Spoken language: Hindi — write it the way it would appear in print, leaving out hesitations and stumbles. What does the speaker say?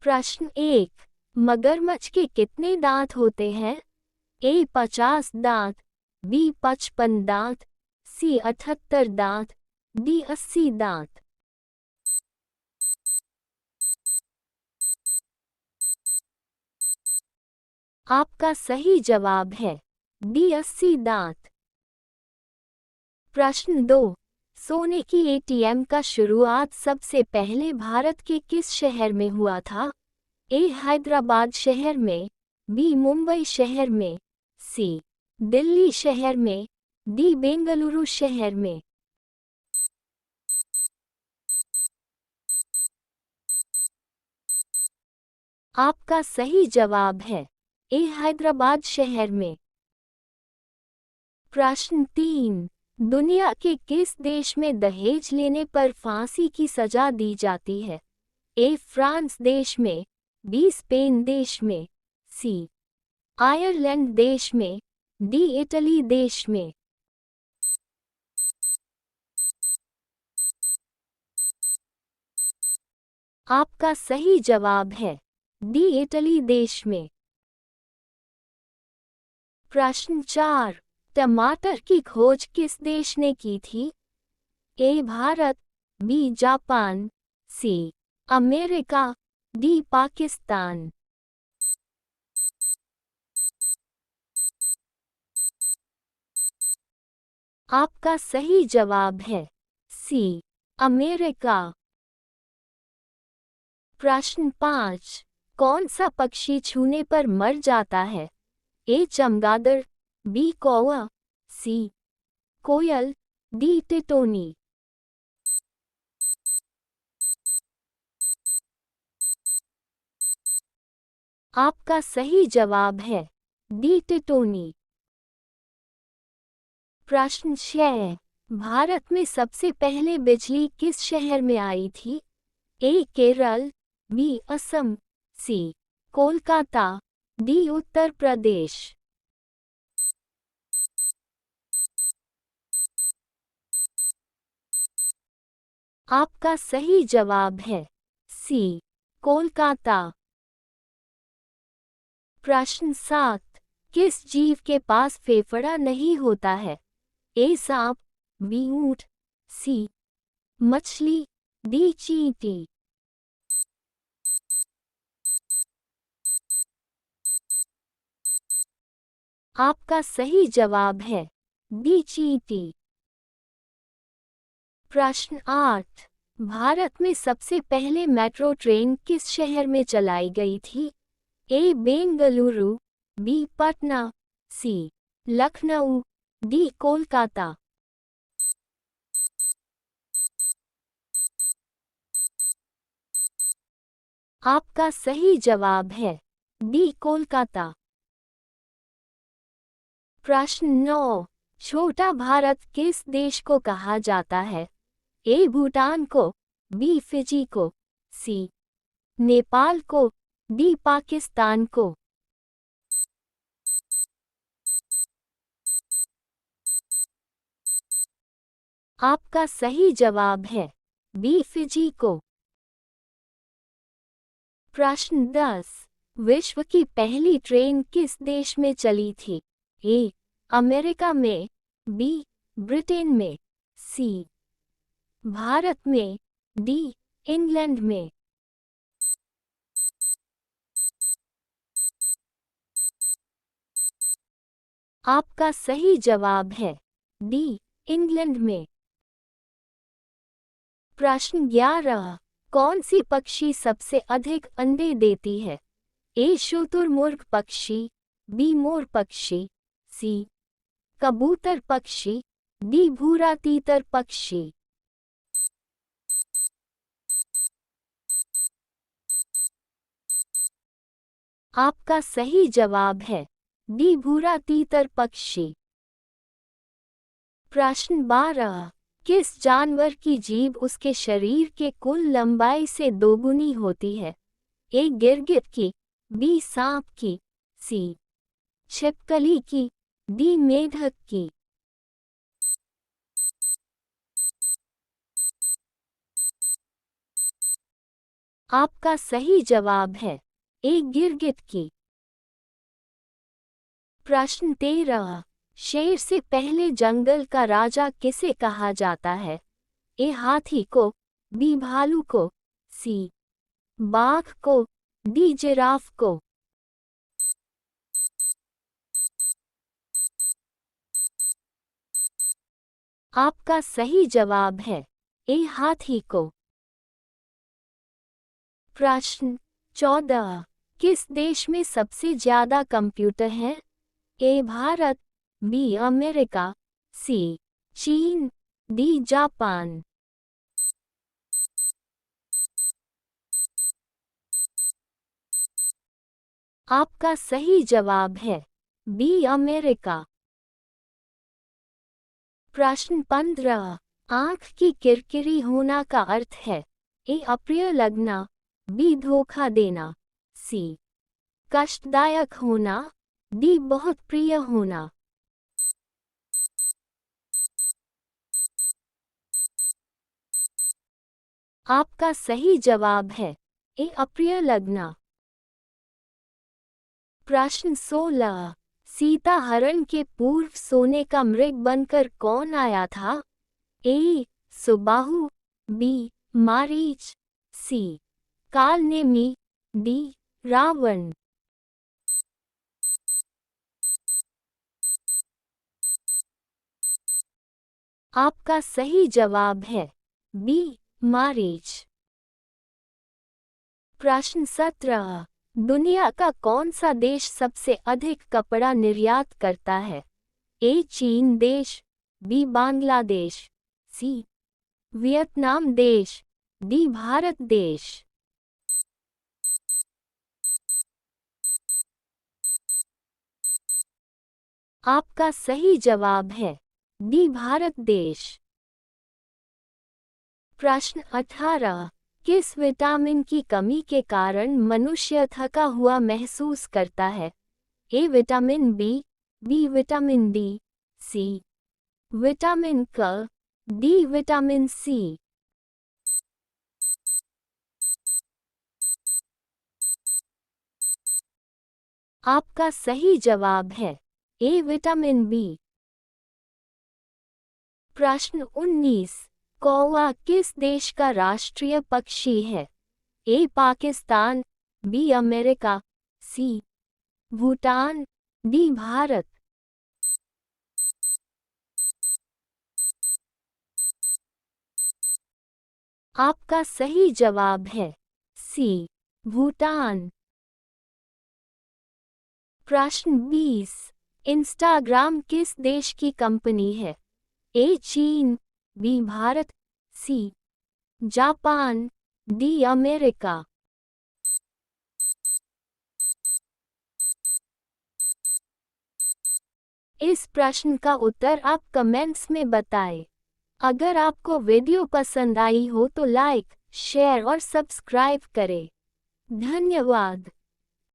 प्रश्न 1। मगरमच्छ के कितने दांत होते हैं? ए 50 दांत, बी 55 दांत, सी 78 दांत, डी 80 दांत। आपका सही जवाब है डी 80 दांत। प्रश्न 2। सोने की एटीएम का शुरुआत सबसे पहले भारत के किस शहर में हुआ था? ए हैदराबाद शहर में, बी मुंबई शहर में, सी दिल्ली शहर में, डी बेंगलुरु शहर में। आपका सही जवाब है ए हैदराबाद शहर में। प्रश्न 3। दुनिया के किस देश में दहेज लेने पर फांसी की सजा दी जाती है? ए फ्रांस देश में, बी स्पेन देश में, सी आयरलैंड देश में, डी इटली देश में। आपका सही जवाब है डी इटली देश में। प्रश्न 4। टमाटर की खोज किस देश ने की थी? A Bharat, B Japan, C America, D Pakistan. आपका सही जवाब है सी अमेरिका। प्रश्न 5। कौन सा पक्षी छूने पर मर जाता है? ए चमगादड़, बी कौवा, सी कोयल, डी टिटोनी। आपका सही जवाब है डी टिटोनी। प्रश्न 6। भारत में सबसे पहले बिजली किस शहर में आई थी? ए केरल, बी असम, सी कोलकाता, डी उत्तर प्रदेश। आपका सही जवाब है सी कोलकाता। प्रश्न 7। किस जीव के पास फेफड़ा नहीं होता है? ए सांप, बी ऊंट, सी मछली, डी चींटी। आपका सही जवाब है डी चींटी। प्रश्न 8। भारत में सबसे पहले मेट्रो ट्रेन किस शहर में चलाई गई थी? ए बेंगलुरु, बी पटना, सी लखनऊ, डी कोलकाता। आपका सही जवाब है डी कोलकाता। प्रश्न 9। छोटा भारत किस देश को कहा जाता है? ए भूटान को, बी फिजी को, सी नेपाल को, डी पाकिस्तान को। आपका सही जवाब है बी फिजी को। प्रश्न 10। विश्व की पहली ट्रेन किस देश में चली थी? ए अमेरिका में, बी ब्रिटेन में, सी भारत में, डी इंग्लैंड में। आपका सही जवाब है डी इंग्लैंड में। प्रश्न 11। कौन सी पक्षी सबसे अधिक अंडे देती है? ए शुतुरमुर्ग पक्षी, बी मोर पक्षी, सी कबूतर पक्षी, डी भूरा तीतर पक्षी। आपका सही जवाब है डी भूरा तीतर पक्षी। प्रश्न 12। किस जानवर की जीभ उसके शरीर के कुल लंबाई से दोगुनी होती है? ए गिरगिट की, बी सांप की, सी छिपकली की, डी मेढक की। आपका सही जवाब है ए गिरगिट। प्रश्न 13। शेर से पहले जंगल का राजा किसे कहा जाता है? ए हाथी को, बी भालू को, सी बाघ को, डी जिराफ को। आपका सही जवाब है ए हाथी को। प्रश्न 14। किस देश में सबसे ज्यादा कंप्यूटर हैं? ए भारत, बी अमेरिका, सी चीन, डी जापान। आपका सही जवाब है बी अमेरिका। प्रश्न 15। आंख की किरकिरी होना का अर्थ है? ए अप्रिय लगना, बी धोखा देना, सी कष्टदायक होना, डी बहुत प्रिय होना। आपका सही जवाब है ए अप्रिय लगना। प्रश्न 16। सीता हरण के पूर्व सोने का मृग बनकर कौन आया था? ए सुबाहु, बी मारीच, सी कालनेमी, डी रावण। आपका सही जवाब है बी मारीच। प्रश्न 17। दुनिया का कौन सा देश सबसे अधिक कपड़ा निर्यात करता है? ए चीन देश, बी बांग्लादेश, सी वियतनाम देश, डी भारत देश। आपका सही जवाब है डी भारत देश। प्रश्न 18। किस विटामिन की कमी के कारण मनुष्य थका हुआ महसूस करता है? A vitamin B, B vitamin D, C vitamin क, डी विटामिन सी। आपका सही जवाब है ए विटामिन बी। प्रश्न 19। कौवा किस देश का राष्ट्रीय पक्षी है? ए पाकिस्तान, बी अमेरिका, सी भूटान, डी भारत। आपका सही जवाब है सी भूटान। प्रश्न 20। इंस्टाग्राम किस देश की कंपनी है? ए चीन, B Bharat, C Japan, D America. इस प्रश्न का उत्तर आप कमेंट्स में बताएं। अगर आपको वीडियो पसंद आई हो तो लाइक, शेयर और सब्सक्राइब करें। धन्यवाद।